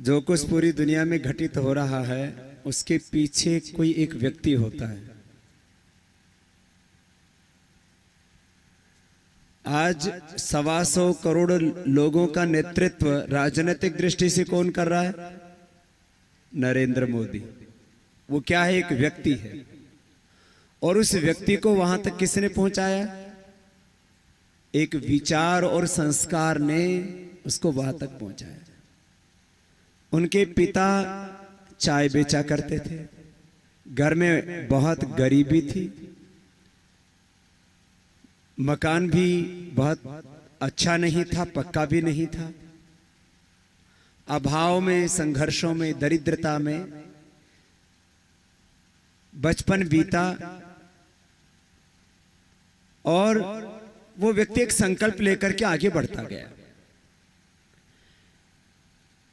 जो कुछ पूरी दुनिया में घटित हो रहा है उसके पीछे कोई एक व्यक्ति होता है। आज 125 करोड़ लोगों का नेतृत्व राजनीतिक दृष्टि से कौन कर रहा है? नरेंद्र मोदी। वो क्या है? एक व्यक्ति है। और उस व्यक्ति को वहां तक किसने पहुंचाया? एक विचार और संस्कार ने उसको वहां तक पहुंचाया। उनके पिता चाय बेचा करते थे, घर में बहुत गरीबी थी, मकान भी बहुत अच्छा नहीं था, पक्का भी नहीं था, अभाव में, संघर्षों में, दरिद्रता में बचपन बीता। और वो व्यक्ति एक संकल्प लेकर के आगे बढ़ता गया।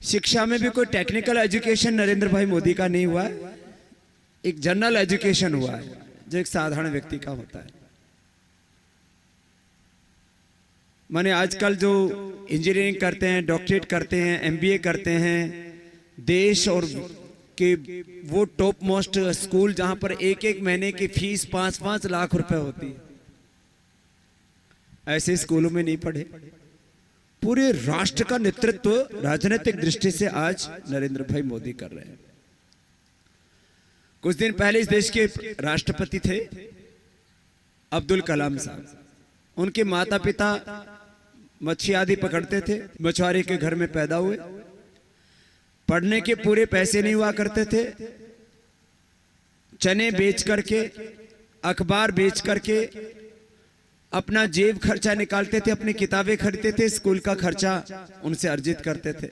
शिक्षा में भी कोई टेक्निकल एजुकेशन नरेंद्र भाई मोदी का नहीं हुआ है, एक जनरल एजुकेशन हुआ है जो एक साधारण व्यक्ति का होता है। माने आजकल जो इंजीनियरिंग करते हैं, डॉक्टरेट करते हैं, एमबीए करते हैं, देश और के वो टॉप मोस्ट स्कूल जहां पर एक एक महीने की फीस 5-5 लाख रुपए होती है, ऐसे स्कूलों में नहीं पढ़े। पूरे राष्ट्र का नेतृत्व राजनीतिक दृष्टि से आज नरेंद्र भाई मोदी कर रहे हैं। कुछ दिन पहले इस देश के राष्ट्रपति थे अब्दुल कलाम साहब। उनके माता पिता मच्छी आदि पकड़ते थे, मछुआरे के घर में पैदा हुए। पढ़ने के पूरे पैसे नहीं हुआ करते थे, चने बेच करके, अखबार बेच करके अपना जेब खर्चा निकालते थे, अपनी किताबें खरीदते थे, स्कूल का खर्चा उनसे अर्जित करते थे।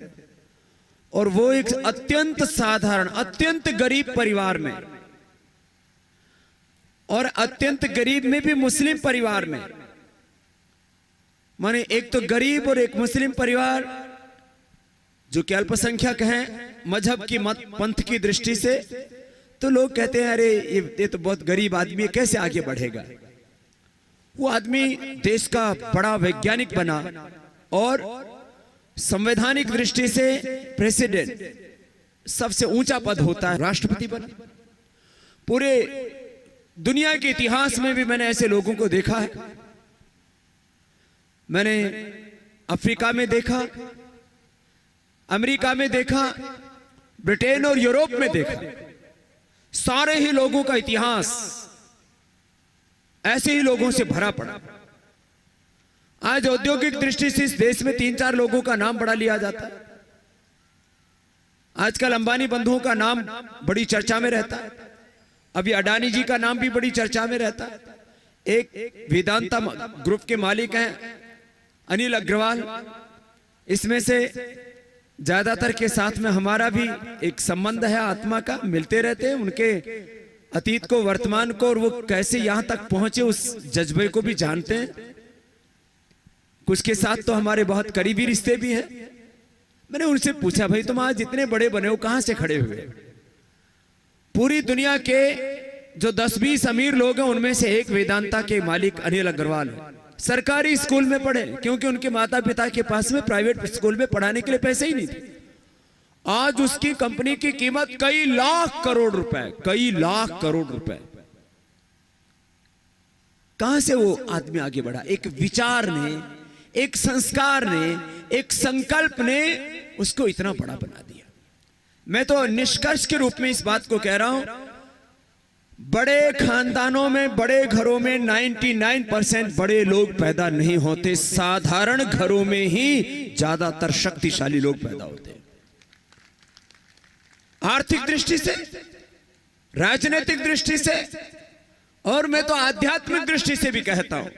और वो एक अत्यंत साधारण, अत्यंत गरीब परिवार में, और अत्यंत गरीब में भी मुस्लिम परिवार में, माने एक तो गरीब और एक मुस्लिम परिवार जो कि अल्पसंख्यक हैं मजहब की पंथ की दृष्टि से, तो लोग कहते हैं अरे ये तो बहुत गरीब आदमी है, कैसे आगे बढ़ेगा। वो आदमी देश का बड़ा वैज्ञानिक बना और संवैधानिक दृष्टि से प्रेसिडेंट, सबसे ऊंचा पद होता है, राष्ट्रपति बना। पूरे दुनिया के इतिहास में भी मैंने ऐसे लोगों को देखा है। मैंने अफ्रीका में देखा, अमेरिका में देखा, ब्रिटेन और यूरोप में देखा। सारे ही लोगों का इतिहास ऐसे ही लोगों से भरा पड़ा। आज औद्योगिक दृष्टि से इस देश में 3-4 लोगों का नाम बड़ा लिया जाता है। आजकल अंबानी बंधुओं का नाम बड़ी चर्चा में रहता है, अभी अडानी जी का नाम भी बड़ी चर्चा में रहता है। एक वेदांता ग्रुप के मालिक हैं अनिल अग्रवाल। इसमें से ज्यादातर के साथ में हमारा भी एक संबंध है आत्मा का, मिलते रहते हैं। उनके अतीत को, वर्तमान को, और वो कैसे यहां तक पहुंचे उस जज्बे को भी जानते हैं। कुछ के साथ तो हमारे बहुत करीबी रिश्ते भी हैं। मैंने उनसे पूछा, भाई तुम आज इतने बड़े बने हो, कहां से खड़े हुए? पूरी दुनिया के जो 10-20 अमीर लोग हैं उनमें से एक वेदांता के मालिक अनिल अग्रवाल है। सरकारी स्कूल में पढ़े क्योंकि उनके माता पिता के पास में प्राइवेट स्कूल में पढ़ाने के लिए पैसे ही नहीं थे। आज उसकी कंपनी की कीमत कई लाख करोड़ रुपए, कई लाख करोड़ रुपए। कहां से वो आदमी आगे बढ़ा? एक विचार ने, एक संस्कार ने, एक संकल्प ने उसको इतना बड़ा बना दिया। मैं तो निष्कर्ष के रूप में इस बात को कह रहा हूं, बड़े खानदानों में, बड़े घरों में 99% बड़े लोग पैदा नहीं होते। साधारण घरों में ही ज्यादातर शक्तिशाली लोग पैदा होते हैं। आर्थिक दृष्टि से, राजनीतिक दृष्टि से, और मैं तो आध्यात्मिक दृष्टि से भी कहता हूं,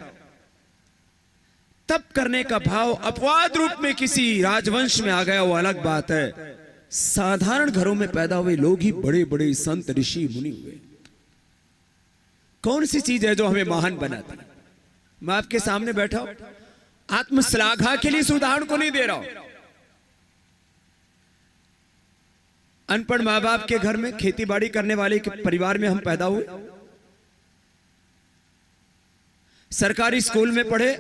तप करने का भाव अपवाद रूप में किसी राजवंश में आ गया वो अलग बात है। साधारण घरों में पैदा हुए लोग ही बड़े बड़े संत, ऋषि, मुनि हुए। कौन सी चीज है जो हमें महान बनाती है? मैं आपके सामने बैठा हूं, आत्मश्लाघा के लिए इस उदाहरण को नहीं दे रहा हूं। अनपढ़ माँ बाप के घर में, खेती बाड़ी करने वाले के परिवार में हम पैदा हुए। सरकारी स्कूल में पढ़े,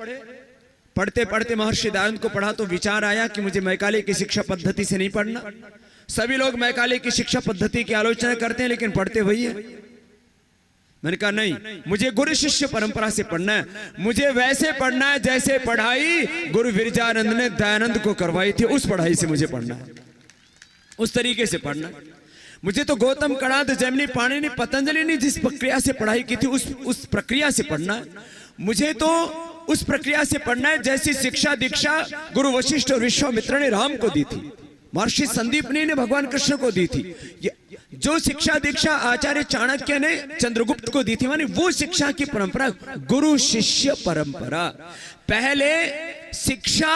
पढ़ते पढ़ते महर्षि दयानंद को पढ़ा तो विचार आया कि मुझे मैकाले की शिक्षा पद्धति से नहीं पढ़ना, सभी लोग मैकाले की शिक्षा पद्धति की आलोचना करते हैं, लेकिन पढ़ते वही है। मैंने कहा नहीं, मुझे गुरु शिष्य परंपरा से पढ़ना है, मुझे वैसे पढ़ना है जैसे पढ़ाई गुरु विरजानंद ने दयानंद को करवाई थी, उस पढ़ाई से मुझे पढ़ना है, उस तरीके से पढ़ना है। मुझे तो गौतम कणाद जैमिनी पाणिनि पतंजलि ने जिस प्रक्रिया से पढ़ाई की थी उस प्रक्रिया से पढ़ना है। मुझे तो उस प्रक्रिया से पढ़ना है जैसी शिक्षा दीक्षा गुरु वशिष्ठ और विश्वामित्र ने राम को दी थी, महर्षि संदीपनी ने भगवान कृष्ण को दी थी, जो शिक्षा दीक्षा आचार्य चाणक्य ने चंद्रगुप्त को दी थी, मानी वो शिक्षा की परंपरा गुरु शिष्य परंपरा। पहले शिक्षा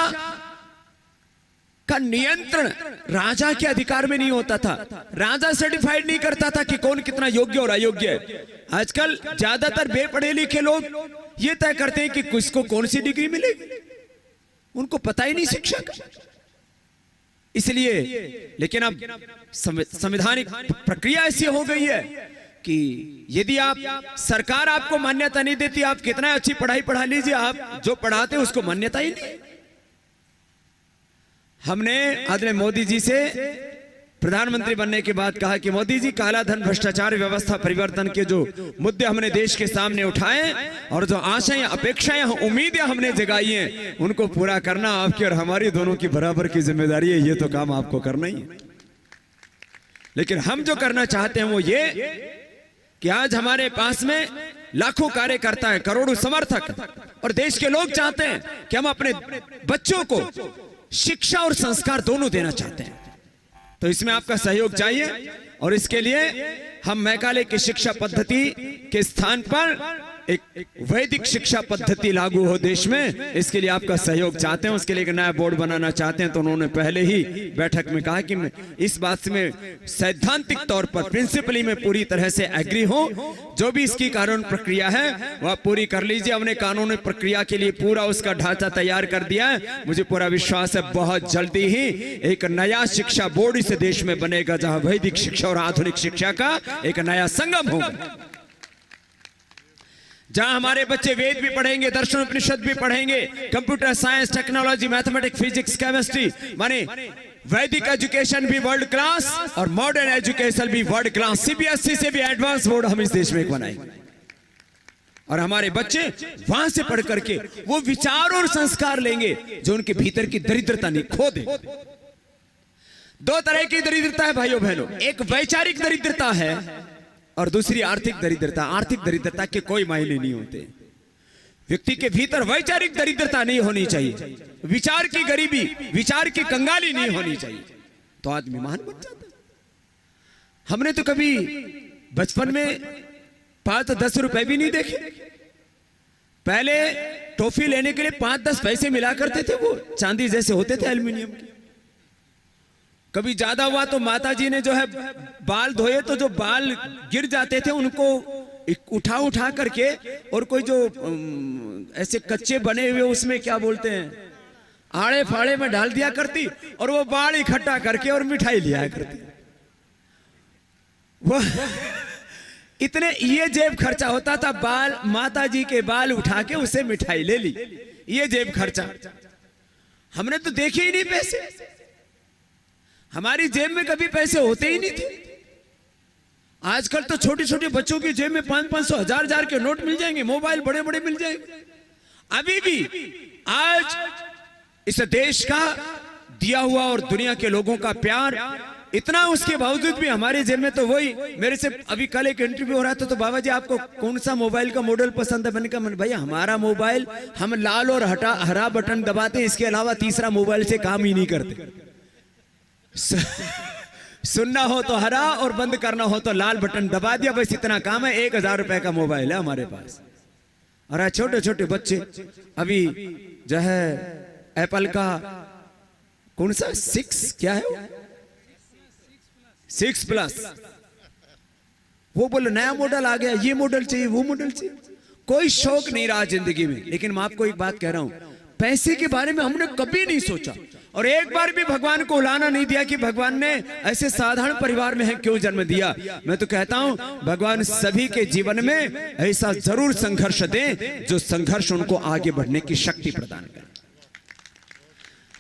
का नियंत्रण राजा के अधिकार में नहीं होता था, राजा सर्टिफाइड नहीं करता था कि कौन कितना योग्य और अयोग्य है। आजकल ज्यादातर बेपढ़े लिखे लोग ये तय करते हैं कि किसको कौन सी डिग्री मिलेगी, उनको पता ही नहीं शिक्षा का। इसलिए लेकिन अब संवैधानिक प्रक्रिया ऐसी हो गई है कि यदि आप सरकार आपको मान्यता नहीं देती, आप कितना अच्छी पढ़ाई पढ़ा लीजिए, आप जो पढ़ाते उसको मान्यता ही नहीं। हमने आदरणीय मोदी जी से प्रधानमंत्री बनने के बाद कहा कि मोदी जी, काला धन, भ्रष्टाचार, व्यवस्था परिवर्तन के जो मुद्दे हमने देश के सामने उठाए और जो आशाएं, अपेक्षाएं, उम्मीदें हमने जगाई हैं, उनको पूरा करना आपकी और हमारी दोनों की बराबर की जिम्मेदारी है। ये तो काम आपको करना ही है। लेकिन हम जो करना चाहते हैं वो ये कि आज हमारे पास में लाखों कार्यकर्ता है, करोड़ों समर्थक, और देश के लोग चाहते हैं कि हम अपने बच्चों को शिक्षा और संस्कार दोनों देना चाहते हैं। तो इसमें आपका सहयोग चाहिए और इसके लिए हम मैकाले की शिक्षा पद्धति के स्थान पर एक वैदिक शिक्षा पद्धति लागू हो देश में, इसके लिए आपका सहयोग चाहते हैं। उसके लिए एक नया बोर्ड बनाना चाहते हैं। तो उन्होंने पहले ही बैठक में कहा कि मैं इस बात से मैं सैद्धांतिक तौर पर प्रिंसिपली में पूरी तरह से एग्री हूं, जो भी इसकी कानून प्रक्रिया है वह पूरी कर लीजिए। हमने कानूनी प्रक्रिया के लिए पूरा उसका ढांचा तैयार कर दिया है। मुझे पूरा विश्वास है बहुत जल्दी ही एक नया शिक्षा बोर्ड इस देश में बनेगा, जहां वैदिक शिक्षा और आधुनिक शिक्षा का एक नया संगम होगा, जहां हमारे बच्चे वेद भी पढ़ेंगे, दर्शन उपनिषद भी पढ़ेंगे, computer science, technology, mathematics, physics, chemistry, माने वैदिक एजुकेशन भी वर्ल्ड क्लास और मॉडर्न एजुकेशन भी वर्ल्ड क्लास। सीबीएसई से भी एडवांस बोर्ड हम इस देश में एक बनाएंगे और हमारे बच्चे वहां से पढ़ करके वो विचार और संस्कार लेंगे जो उनके भीतर की दरिद्रता नहीं खो दे। दो तरह की दरिद्रता है भाइयों बहनों, एक वैचारिक दरिद्रता है और दूसरी आर्थिक दरिद्रता। आर्थिक दरिद्रता के कोई मायने नहीं होते, व्यक्ति के भीतर वैचारिक दरिद्रता नहीं होनी चाहिए, विचार की गरीबी, विचार की कंगाली नहीं होनी चाहिए, तो आदमी महान बन जाता है। हमने तो कभी बचपन में 5-10 रुपए भी नहीं देखे। पहले टॉफी लेने के लिए 5-10 पैसे मिला करते थे, वो चांदी जैसे होते थे, एल्यूमिनियम के। कभी ज्यादा हुआ तो माताजी ने जो है बाल धोए तो जो बाल गिर जाते थे उनको उठा करके और कोई जो ऐसे कच्चे बने हुए उसमें क्या बोलते हैं आड़े फाड़े में डाल दिया करती और वो बाल इकट्ठा करके और मिठाई लिया करती। वो इतने ये जेब खर्चा होता था, बाल माताजी के बाल उठा के उसे मिठाई ले ली, ये जेब खर्चा। हमने तो देखे ही नहीं पैसे, हमारी जेब में कभी पैसे होते ही नहीं थे। आजकल तो छोटे छोटे बच्चों की जेब में 500-500, 1000-1000 के नोट मिल जाएंगे, मोबाइल बड़े बड़े मिल जाएंगे। अभी भी आज इस देश का दिया हुआ और दुनिया के लोगों का प्यार इतना, उसके बावजूद भी हमारे जेब में तो वही। मेरे से अभी कल एक इंटरव्यू हो रहा था तो बाबा जी आपको कौन सा मोबाइल का मॉडल पसंद है? मैंने कहा भैया हमारा मोबाइल हम लाल और हरा बटन दबाते हैं, इसके अलावा तीसरा मोबाइल से काम ही नहीं करते। सुनना हो तो हरा और बंद करना हो तो लाल बटन दबा दिया, बस इतना काम है। 1000 रुपए का मोबाइल है हमारे पास। और छोटे छोटे बच्चे अभी जो है एप्पल का कौन सा 6 क्या है 6 प्लस, वो बोले नया मॉडल आ गया, ये मॉडल चाहिए, वो मॉडल चाहिए। कोई शौक नहीं रहा जिंदगी में। लेकिन मैं आपको एक बात कह रहा हूं, पैसे के बारे में हमने कभी नहीं सोचा और एक बार भी भगवान को उलाना नहीं दिया कि भगवान ने ऐसे साधारण परिवार में है क्यों जन्म दिया। मैं तो कहता हूं भगवान सभी के जीवन में ऐसा जरूर संघर्ष दे जो संघर्ष उनको आगे बढ़ने की शक्ति प्रदान करे।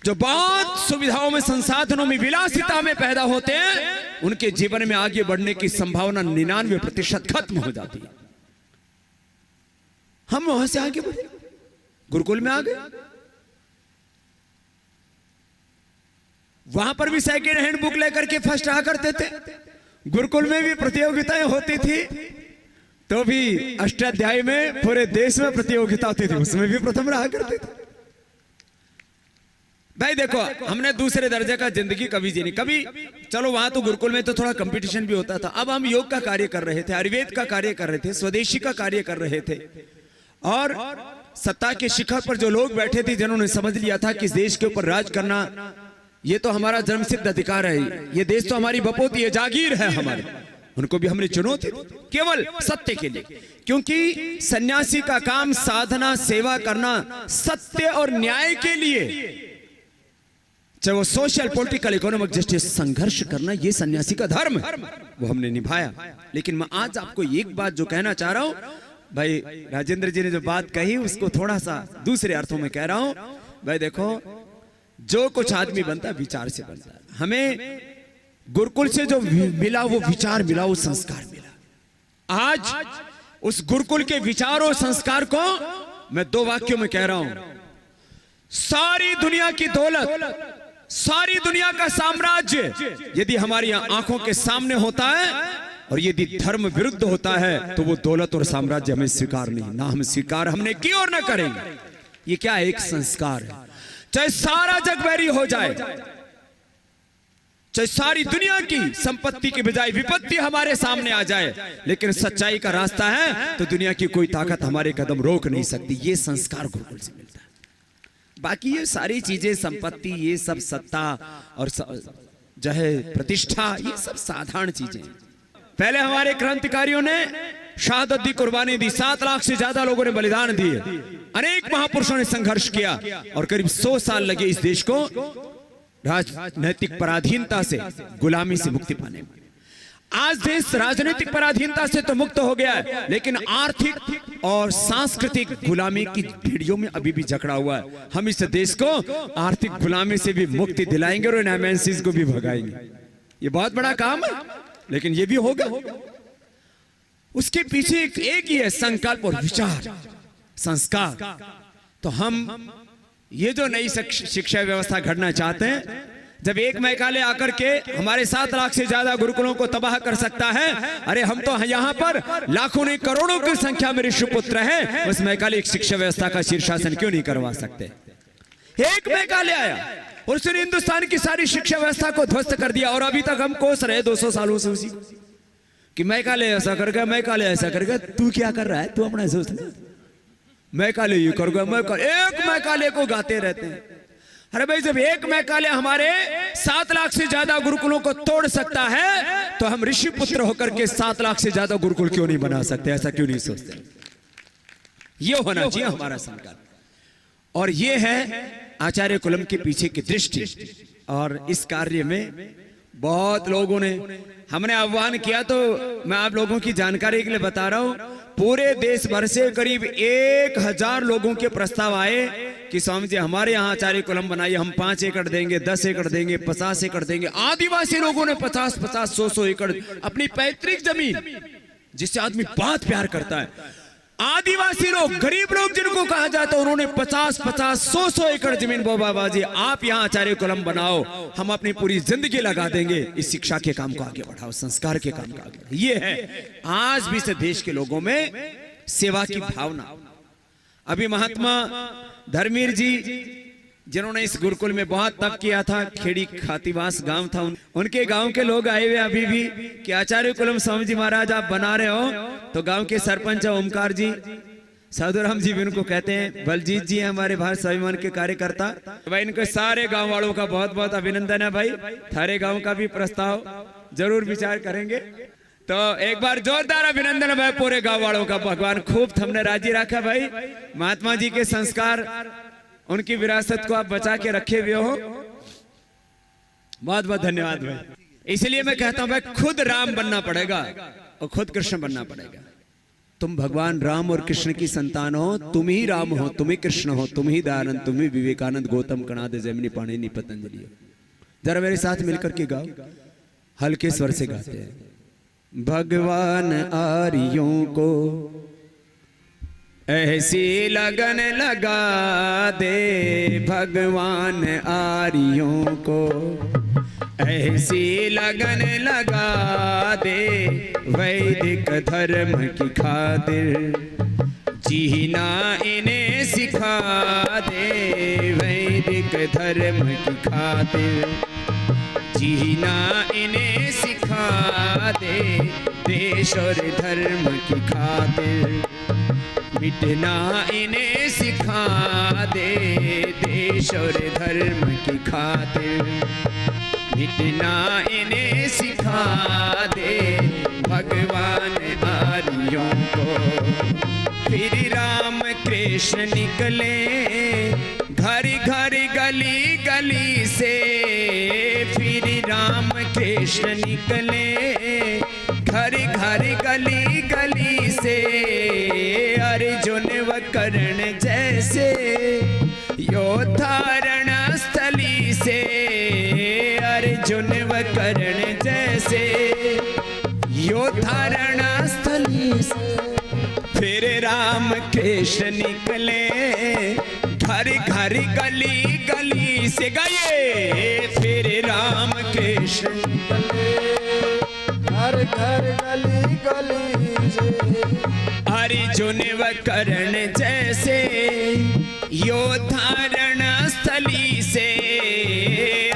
जो बहुत सुविधाओं में, संसाधनों में, विलासिता में पैदा होते हैं, उनके जीवन में आगे बढ़ने की संभावना 99% खत्म हो जाती है। हम वहां से आगे बढ़े, गुरुकुल में आ गए, वहां पर भी सेकेंड हैंड बुक लेकर के फर्स्ट आ करते थे। गुरुकुल में भी प्रतियोगिताएं होती थी, तो भी अष्टाध्यायी में पूरे देश में प्रतियोगिता होती थी, उसमें भी प्रथम रहा करते थे। भाई देखो, हमने दूसरे दर्जे का जिंदगी कभी जी नहीं, कभी चलो वहां तो गुरुकुल में तो थोड़ा कंपटीशन भी होता था। अब हम योग का कार्य कर रहे थे, आयुर्वेद का कार्य कर रहे थे, स्वदेशी का कार्य कर रहे थे, और सत्ता के शिखर पर जो लोग बैठे थे, जिन्होंने समझ लिया था कि इस देश के ऊपर राज करना ये तो हमारा जन्मसिद्ध अधिकार है, ये देश तो हमारी बपोती है, जागीर है हमारी, उनको भी हमने चुनौती दी केवल सत्य के लिए। क्योंकि सन्यासी का काम साधना, सेवा करना, सत्य और न्याय के लिए, चाहे वो सोशल, पॉलिटिकल, इकोनॉमिक जस्टिस, संघर्ष करना, ये सन्यासी का धर्म है, वो हमने निभाया। लेकिन मैं आज आपको एक बात जो कहना चाह रहा हूं, भाई राजेंद्र जी ने जो बात कही उसको थोड़ा सा दूसरे अर्थों में कह रहा हूं। भाई देखो, जो कुछ आदमी बनता है विचार से बनता है। हमें गुरुकुल से जो मिला वो विचार मिला, वो संस्कार मिला। आज उस गुरुकुल के विचार और संस्कार को मैं 2 वाक्यों में कह रहा हूं। सारी दुनिया की दौलत, सारी दुनिया का साम्राज्य यदि हमारी आंखों के सामने होता है और यदि धर्म विरुद्ध होता है, तो वो दौलत और साम्राज्य हमें स्वीकार नहीं, ना हम स्वीकार हमने की और ना करेंगे। ये क्या एक संस्कार है। चाहे सारा जग बैरी हो जाए, चाहे सारी दुनिया की संपत्ति के बजाय विपत्ति हमारे सामने आ जाए, लेकिन सच्चाई का रास्ता है तो दुनिया की कोई ताकत हमारे कदम रोक नहीं सकती। ये संस्कार गुरुकुल से मिलता है। बाकी ये सारी चीजें, संपत्ति, ये सब सत्ता और जो है प्रतिष्ठा, ये सब साधारण चीजें। पहले हमारे क्रांतिकारियों ने शहादत दी, कुर्बानी दी, 7 लाख से ज्यादा लोगों ने बलिदान दिए, अनेक महापुरुषों ने संघर्ष किया, और करीब 100 साल लगे इस देश को राजनैतिक पराधीनता से, गुलामी से मुक्ति पाने में। आज देश राजनीतिक पराधीनता से तो मुक्त हो गया है, लेकिन आर्थिक और सांस्कृतिक गुलामी की भीड़ियों में अभी भी जकड़ा हुआ है। हम इस देश को आर्थिक गुलामी से भी मुक्ति दिलाएंगे और एमएनसीज को भी भगाएंगे। ये बहुत बड़ा काम है, लेकिन ये भी होगा। उसके पीछे एक ही है, संकल्प और विचार, संस्कार। तो हम ये जो नई शिक्षा व्यवस्था घड़ना चाहते हैं, जब एक मैकाले आकर के हमारे 7 लाख से ज्यादा गुरुकुलों को तबाह कर सकता है, अरे हम तो यहाँ पर लाखों नहीं करोड़ों की संख्या में ऋषिपुत्र हैं, उस मैकाले शिक्षा व्यवस्था का शीर्षासन क्यों नहीं करवा सकते। एक मैकाले आया और उसने हिंदुस्तान की सारी शिक्षा व्यवस्था को ध्वस्त कर दिया, और अभी तक हम कोस रहे 200 सालों से उसी कि मैकाले ऐसा कर गया, मैकाले ऐसा कर गया। तू क्या कर रहा है, तू अपना सोच ले। मैकाले ये कर गया, मैकाले, एक मैकाले को गाते रहते हैं। अरे भाई, जब एक मैकाले हमारे 7 लाख से ज्यादा गुरुकुलों को तोड़ सकता है, तो हम ऋषि पुत्र होकर के 7 लाख से ज्यादा गुरुकुल क्यों नहीं बना सकते? ऐसा क्यों नहीं सोचते? ये होना चाहिए हमारा संकल्प, और ये है आचार्य कुलम के पीछे की दृष्टि। और इस कार्य में बहुत लोगों ने हमने आह्वान किया, तो मैं आप लोगों की जानकारी के लिए बता रहा हूं, पूरे देश भर से करीब 1000 लोगों के प्रस्ताव आए कि स्वामी जी हमारे यहाँ आचार्य कुलम बनाइए, हम 5 एकड़ देंगे, 10 एकड़ देंगे, 50 एकड़ देंगे। आदिवासी लोगों ने 50-50, 100-100 एकड़ अपनी पैतृक जमीन, जिससे आदमी बहुत प्यार करता है। आदिवासी लोग, गरीब लोग जिनको कहा जाता है, उन्होंने 50-50, 100-100 एकड़ जमीन, बाबा जी आप यहाँ आचार्य कुलम बनाओ, हम अपनी पूरी जिंदगी लगा देंगे इस शिक्षा के काम को आगे बढ़ाओ, संस्कार के काम को आगे। ये है आज भी से देश के लोगों में सेवा की भावना। अभी महात्मा धर्मवीर जी, जिन्होंने इस गुरुकुल में बहुत तप किया था, खेड़ी खातीवास गांव था, उनके गांव के लोग आए हुए अभी भी कि आचार्य कुलम स्वामी जी महाराज आप बना रहे हो। तो गांव के सरपंच ओमकार जी, साधुराम जी भी उनको कहते हैं, बलजीत जी हमारे भारत स्वाभिमान के कार्यकर्ता। भाई इनको सारे गांव वालों का बहुत बहुत अभिनंदन है। भाई थारे गांव का भी प्रस्ताव जरूर विचार करेंगे, तो एक बार जोरदार अभिनंदन है भाई पूरे गांव वालों का। भगवान खूब हमने राजी रखा भाई, महात्मा जी के संस्कार, उनकी विरासत को आप बचा के रखे हुए हो। बहुत बहुत धन्यवाद भाई। इसलिए मैं कहता हूं भाई, खुद राम बनना पड़ेगा और खुद कृष्ण बनना पड़ेगा। तुम भगवान राम और कृष्ण की संतान हो, तुम ही राम हो, तुम ही कृष्ण हो, तुम ही दयानंद, तुम ही विवेकानंद, गौतम, कणाद, जैमिनी, पाणिनि, पतंजलि हो। जरा मेरे साथ मिलकर के गाओ, हल्के स्वर से गाते हैं। भगवान आर्यों को ऐसी लगन लगा दे, भगवान आर्यों को ऐसी लगन लगा दे, वैदिक धर्म की खातिर जीना इन्हें सिखा दे, वैदिक धर्म की खातिर जीना इन्हें सिखा दे, देश और धर्म की खातिर मिटना इन्हें सिखा दे, देश और धर्म की खातिर मिटना इन्हें सिखा दे, भगवान आर्यों को। फिर राम कृष्ण निकले घर घर गली गली से, फिर राम कृष्ण निकले घर घर गली गली से, अर्जुन व कर्ण जैसे योद्धा रणस्थली से, अर्जुन व कर्ण जैसे योद्धा रणस्थली से। फिर राम कृष्ण निकले घर घर गली गली से, गए फिर राम कृष्ण निकले घर घर गली गली से, अर्जुन व कर्ण जैसे योद्धा रणस्थली से,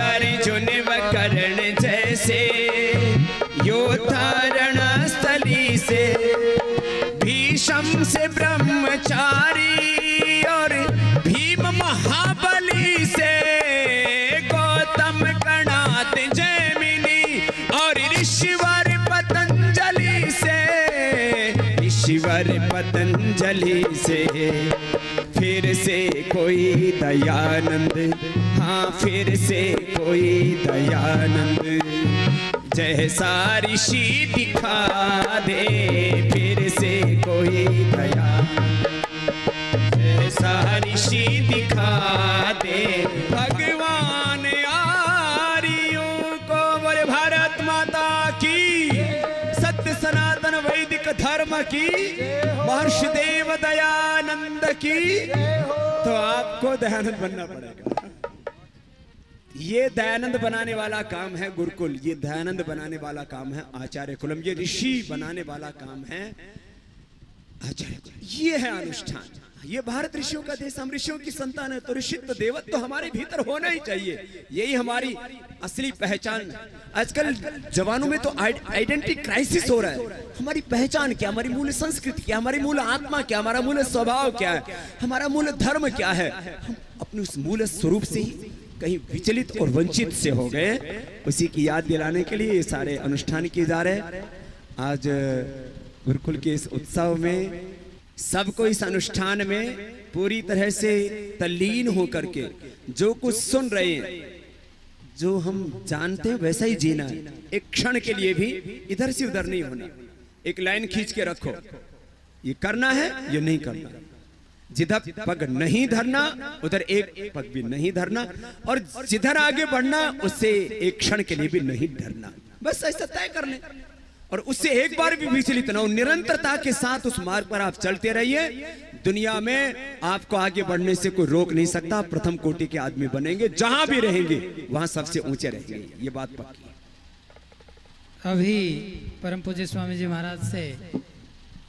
अर्जुन व कर्ण जैसे योद्धा रणस्थली से। भीष्म से ब्रह्मचारी और भीम महाबली से, गौतम, कणाद, जैमिनी और ऋषिवर पतंजलि से, ऋषिवर पतंजलि से। फिर से कोई दयानंद, हाँ फिर से कोई दयानंद जैसा ऋषि दिखा दे, फिर से कोई दयानंद जैसा ऋषि दिखा दे, भगवान आर्यों को। बोले भारत माता की, सत्य सनातन वैदिक धर्म की, महर्षि देव दयानंद की। तो आपको दयानंद बनना पड़ेगा। ये दयानंद बनाने वाला काम है गुरुकुल, ये दयानंद बनाने वाला काम है आचार्य कुलम, ये ऋषि बनाने वाला काम है आचार्य कुलम। ये है अनुष्ठान। ये भारत ऋषियों का देश, हम ऋषियों की संतान है, तो ऋषित्व देवत्व तो हमारे भीतर होना ही चाहिए। यही हमारी असली पहचान। आजकल जवानों में तो आइडेंटिटी क्राइसिस हो रहा है। हमारी पहचान क्या, हमारी मूल संस्कृति क्या, हमारी मूल आत्मा क्या, हमारा मूल स्वभाव क्या है, हमारा मूल धर्म क्या है। हम अपने उस मूल स्वरूप से ही कहीं विचलित और वंचित से हो गए। उसी की याद दिलाने के लिए ये सारे अनुष्ठान किए जा रहे हैं। आज गुरुकुल के इस उत्सव में सबको इस अनुष्ठान में पूरी तरह से तल्लीन होकर के जो कुछ सुन रहे हैं, जो हम जानते हैं वैसा ही जीना है। एक क्षण के लिए भी इधर से उधर नहीं होना। एक लाइन खींच के रखो, ये करना है, ये नहीं करना। जिधर पग नहीं धरना उधर एक पग भी नहीं धरना, और जिधर आगे बढ़ना उससे एक क्षण के लिए भी नहीं डरना। बस ऐसा तय कर ले और उससे एक बार भी विचलित ना हो। निरंतरता के साथ उस मार्ग पर आप चलते रहिए। दुनिया में आपको आगे बढ़ने से कोई रोक नहीं सकता। प्रथम कोटि के आदमी बनेंगे, जहां भी रहेंगे वहां सबसे ऊंचे रहेंगे, ये बात पक्की है। अभी परम पूज्य स्वामी जी महाराज से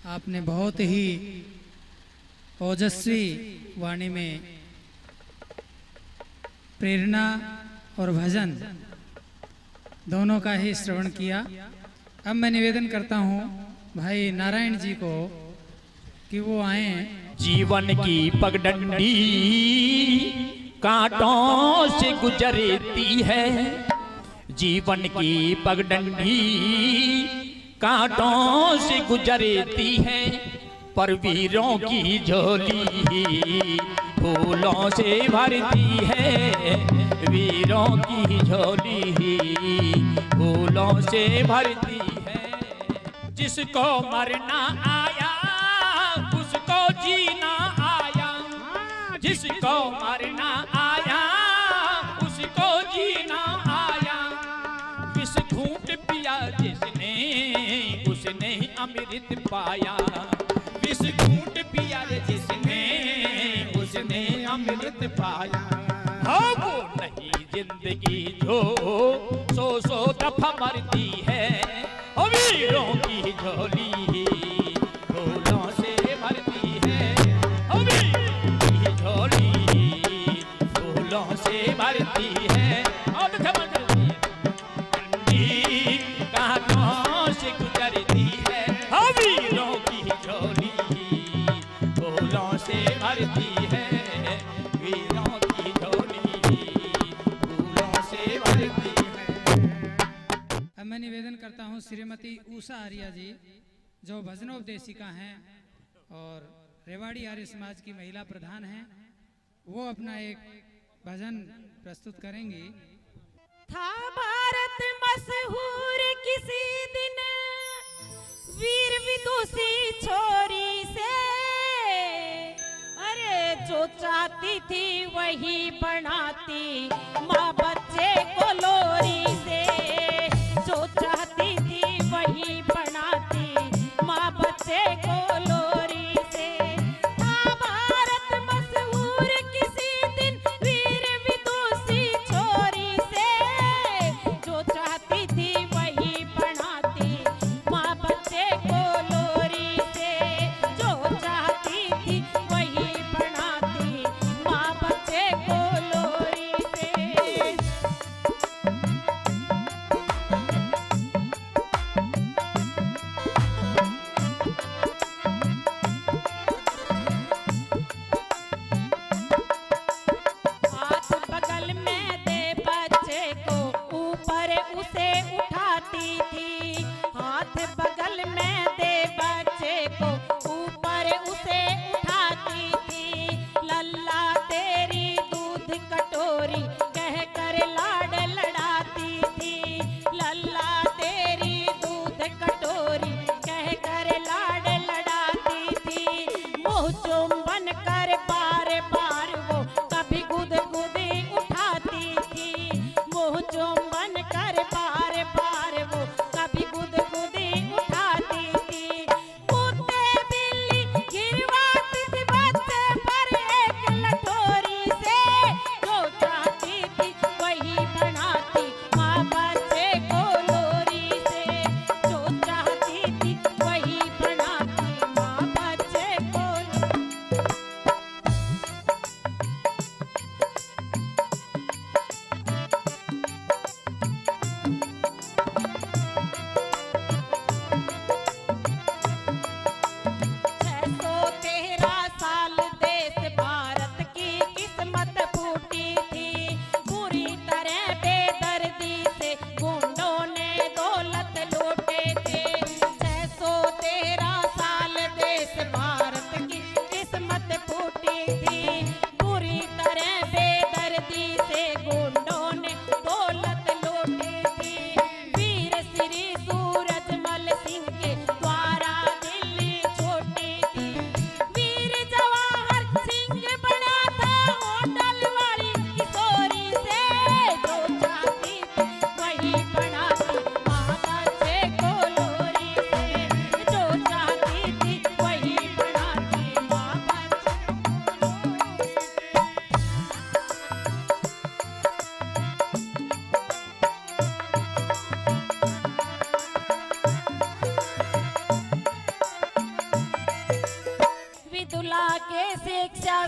आपने बहुत ही ओजस्वी वाणी में प्रेरणा और भजन दोनों का ही श्रवण किया। अब मैं निवेदन करता हूँ भाई नारायण जी को कि वो आए। जीवन की पगडंडी कांटों से गुजरती है, जीवन की पगडंडी कांटों से गुजरती है, पर वीरों की झोली फूलों से भरती है, वीरों की झोली फूलों से भरती है। जिसको मरना आया जीना आया, जिसको मरना आया उसको जीना आया। विष घूंट पिया जिसने उसने अमृत पाया, विष घूंट पिया जिसने उसने अमृत पाया। हाँ वो नहीं जिंदगी जो सौ दफा मरती है, और वीरों की झोली फूलों से भरती है, और वीरों की झोली फूलों से भरती है। और ठंडी कहानियों से गुजरती है, और वीरों की झोली फूलों से भरती है, वीरों की झोली फूलों से भरती है। अब मैं निवेदन करता हूँ श्रीमती उषा आर्या जी, जो भजनोपदेशिका हैं और रेवाड़ी आर्य समाज की महिला प्रधान हैं, वो अपना एक भजन प्रस्तुत करेंगी। था भारत मशहूर किसी दिन वीर विदुषी छोरी से, अरे जो चाहती थी वही बनाती माँ बच्चे को लोरी से, जो चाहती थी वही बनाती माँ बच्चे को लोरी से। था भारत मशहूर किसी दिन वीर विदुषी छोरी से, जो चाहती थी वही बनाती माँ बच्चे को लोरी से, जो चाहती थी वही बनाती माँ बच्चे को लोरी से। हाथ बगल में दे बच्चे को ऊपर उसे उठाती थी, हाथ बगल में दे बच्चे को ऊपर उसे उठाती थी। लल्ला तेरी दूध कटोरी कह कर लाड लड़ाती थी, लल्ला तेरी दूध कटोरी कह कर लाड लड़ाती थी। मुँह चुंबन कर बार बार वो कभी गुद गुदी उठाती थी, मुँह चुंबन कर बार बार वो कभी गुद गुदी उठाती थी। कुत्ते बिल्ली गिरवाती थी बच्चे पर एक लठोरी से, जो चाहती थी वही बनाती माँ बच्चे को लोरी से, जो चाहती थी वही बनाती माँ बच्चे को लोरी।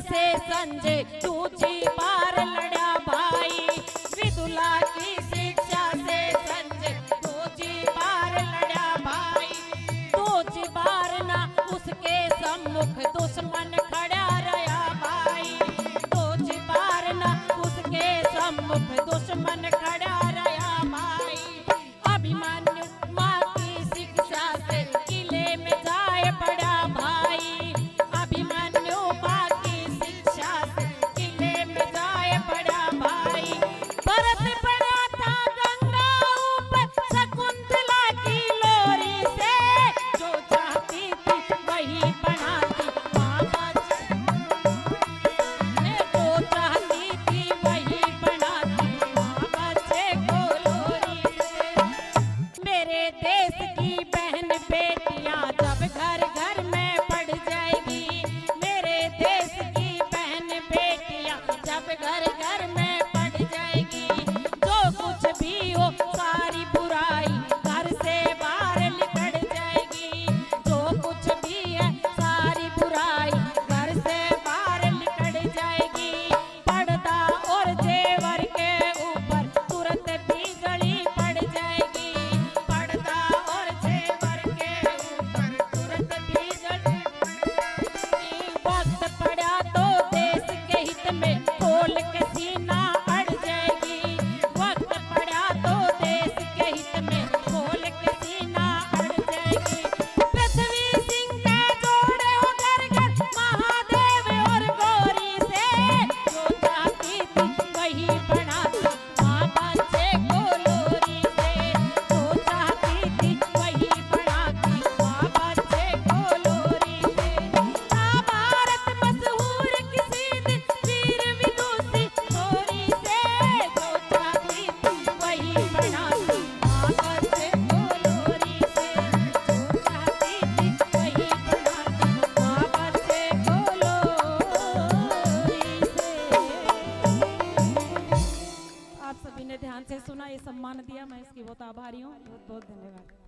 से संजय दूसरी बार लड़ा भाई, विदुला की शिक्षा से संजय दूसरी बार लड़ा भाई। दूसरी बार ना उसके सम्मुख दुश्मन खड़ा रहा भाई, दूसरी बार ना उसके सम्मुख दुश्मन खड़ा रहा भाई। अभिमन्यु माँ की शिक्षा से किले में जाए बड़ा भाई, अभिमन्यु माँ की शिक्षा से किले में जाए बड़ा भाई। भरत बड़ा था गंगा ऊपर शकुंतला की लोरी से, जो चाहती थी वही बनाती माँ सम्मान दिया, मैं इसकी बहुत आभारी हूँ। बहुत बहुत धन्यवाद।